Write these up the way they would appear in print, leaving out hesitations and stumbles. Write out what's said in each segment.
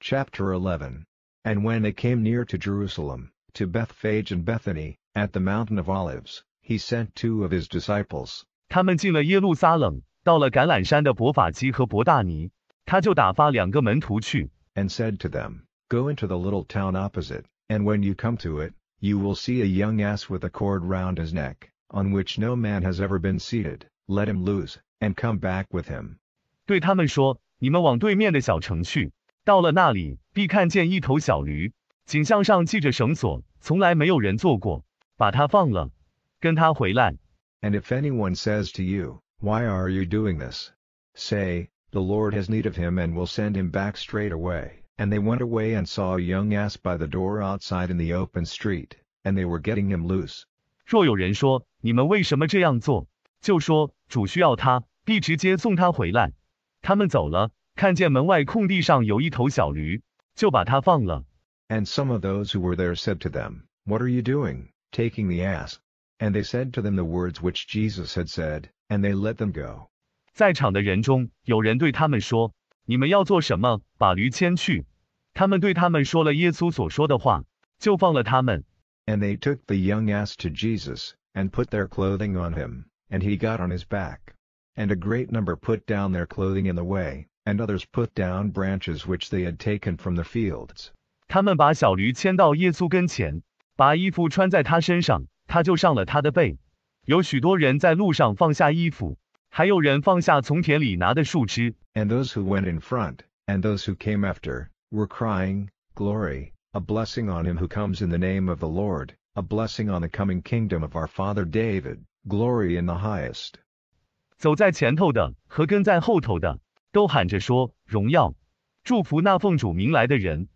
Chapter 11. And when they came near to Jerusalem, to Bethphage and Bethany, at the mountain of Olives, he sent 2 of his disciples. 他们进了耶路撒冷，到了橄榄山的伯法基和伯大尼，他就打发2个门徒去， And said to them, Go into the little town opposite, and when you come to it, you will see a young ass with a cord round his neck, on which no man has ever been seated. Let him loose, and come back with him. 对他们说：你们往对面的小城去，到了那里，必看见一头小驴，颈项上系着绳索，从来没有人坐过，把它放了，跟他回来。And if anyone says to you, Why are you doing this? Say, The Lord has need of him and will send him back straight away. And they went away and saw a young ass by the door outside in the open street, and they were getting him loose. 若有人说：你们为什么这样做？就说：主需要他，必直接送他回来。他们走了，看见门外空地上有一头小驴，就把它放了。And some of those who were there said to them, What are you doing, taking the ass? And they said to them the words which Jesus had said, and they let them go. 在场的人中，有人对他们说：你们要做什么？把驴牵去。他们对他们说了耶稣所说的话，就放了他们。And they took the young ass to Jesus, and put their clothing on him, and he got on his back. And a great number put down their clothing in the way, and others put down branches which they had taken from the fields. 他们把小驴牵到耶稣跟前，把衣服穿在他身上，他就上了他的背。有许多人在路上放下衣服，还有人放下从田里拿的树枝。And those who went in front, and those who came after, were crying, Glory, a blessing on him who comes in the name of the Lord, a blessing on the coming kingdom of our father David, glory in the highest. 走在前头的和跟在后头的，都喊着说：荣耀，祝福那奉主名来的人，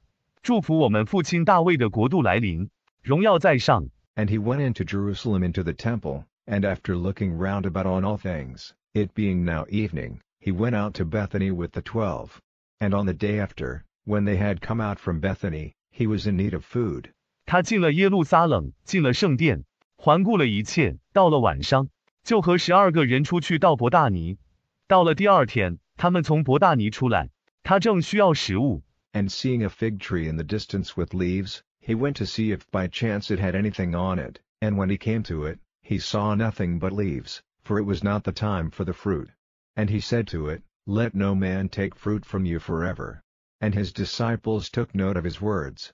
祝福我们父亲大卫的国度来临，荣耀在上。And he went into Jerusalem into the temple, and after looking round about on all things, it being now evening, he went out to Bethany with the 12. And on the day after, when they had come out from Bethany, he was in need of food. 他进了耶路撒冷，进了圣殿，环顾了一切，到了晚上，就和12个人出去到伯大尼。到了第2天，他们从伯大尼出来，他正需要食物。And seeing a fig tree in the distance with leaves, he went to see if by chance it had anything on it, and when he came to it, he saw nothing but leaves, for it was not the time for the fruit. And he said to it, Let no man take fruit from you forever. And his disciples took note of his words.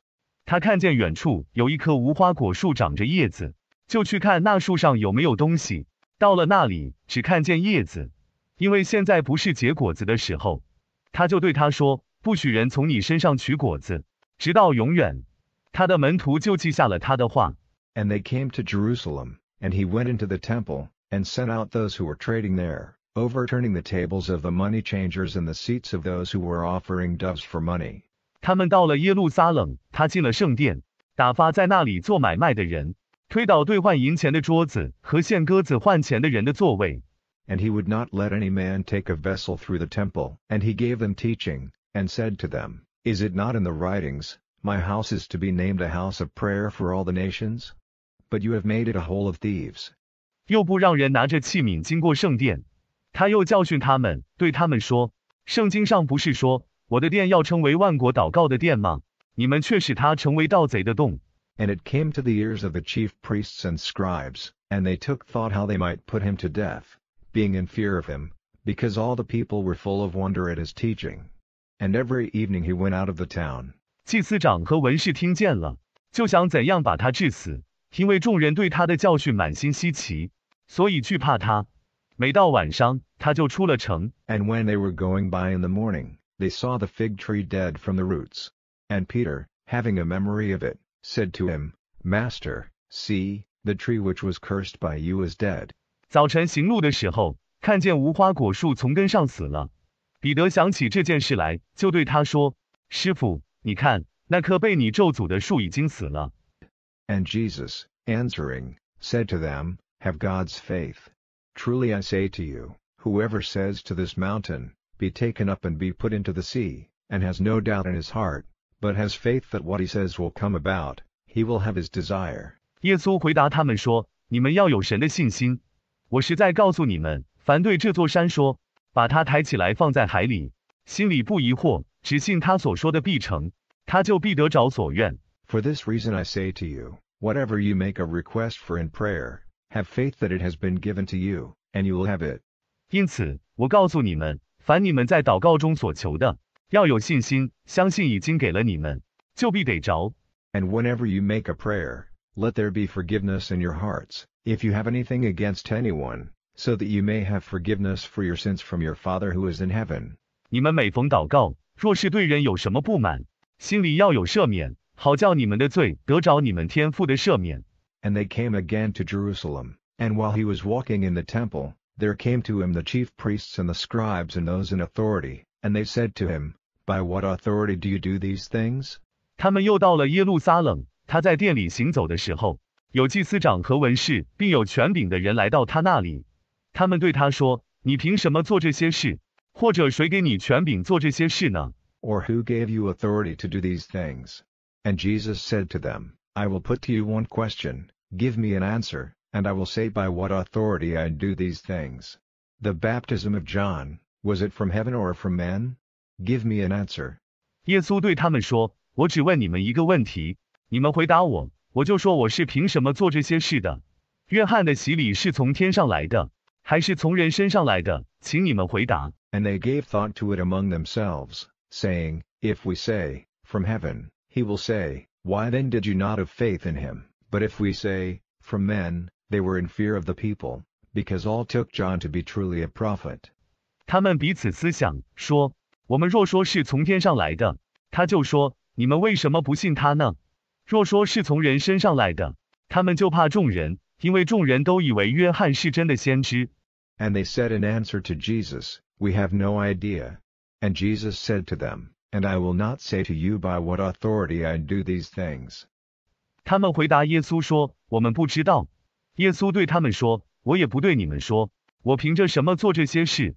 他看见远处有一棵无花果树长着叶子，就去看那树上有没有东西。到了那里，只看见叶子，因为现在不是结果子的时候。他就对他说：不许人从你身上取果子，直到永远。他的门徒就记下了他的话。And they came to Jerusalem, and he went into the temple, and sent out those who were trading there, overturning the tables of the money changers and the seats of those who were offering doves for money. 他们到了耶路撒冷，他进了圣殿，打发在那里做买卖的人，推倒兑换银钱的桌子和献鸽子换钱的人的座位。And he would not let any man take a vessel through the temple. And he gave them teaching, and said to them, Is it not in the writings, My house is to be named a house of prayer for all the nations? But you have made it a hole of thieves. 又不让人拿着器皿经过圣殿。他又教训他们，对他们说：圣经上不是说，我的殿要成为万国祷告的殿吗？你们却使它成为盗贼的洞。And it came to the ears of the chief priests and scribes, and they took thought how they might put him to death, being in fear of him, because all the people were full of wonder at his teaching. And every evening he went out of the town. 祭司长和文士听见了，就想怎样把他治死，因为众人对他的教训满心稀奇，所以惧怕他。每到晚上，他就出了城。And when they were going by in the morning, they saw the fig tree dead from the roots. And Peter, having a memory of it, said to him, Master, see, the tree which was cursed by you is dead. 早晨行路的时候，看见无花果树从根上死了。彼得想起这件事来，就对他说：师傅，你看，那棵被你咒诅的树已经死了。And Jesus, answering, said to them, Have God's faith. Truly I say to you, whoever says to this mountain, Be taken up and be put into the sea, and has no doubt in his heart, but has faith that what he says will come about, he will have his desire. 耶稣回答他们说：你们要有神的信心。我实在告诉你们，凡对这座山说，把它抬起来放在海里，心里不疑惑，只信他所说的必成，他就必得着所愿。For this reason I say to you, whatever you make a request for in prayer, have faith that it has been given to you, and you will have it. 因此，我告诉你们，凡你们在祷告中所求的，要有信心，相信已经给了你们，就必得着。And whenever you make a prayer, let there be forgiveness in your hearts, if you have anything against anyone, so that you may have forgiveness for your sins from your Father who is in heaven. 你们每逢祷告，若是对人有什么不满，心里要有赦免，好叫你们的罪得着你们天父的赦免。And they came again to Jerusalem, and while he was walking in the temple, there came to him the chief priests and the scribes and those in authority, and they said to him, By what authority do you do these things? 他们又到了耶路撒冷，他在殿里行走的时候，有祭司长和文士，并有权柄的人来到他那里。他们对他说：“你凭什么做这些事？或者谁给你权柄做这些事呢？” Or who gave you authority to do these things? And Jesus said to them, I will put to you one question, give me an answer, and I will say by what authority I do these things. The baptism of John, was it from heaven or from men? Give me an answer. 耶稣对他们说：“我只问你们一个问题，你们回答我，我就说我是凭什么做这些事的。约翰的洗礼是从天上来的，还是从人身上来的？请你们回答。” And they gave thought to it among themselves, saying, If we say, From heaven, he will say, Why then did you not have faith in him? But if we say, From men, they were in fear of the people, because all took John to be truly a prophet. 他们彼此思想，说：“我们若说是从天上来的，他就说，你们为什么不信他呢？若说是从人身上来的，他们就怕众人，因为众人都以为约翰是真的先知。” And they said in answer to Jesus, We have no idea. And Jesus said to them, And I will not say to you by what authority I do these things. 他们回答耶稣说：“我们不知道。”耶稣对他们说：“我也不对你们说，我凭着什么做这些事。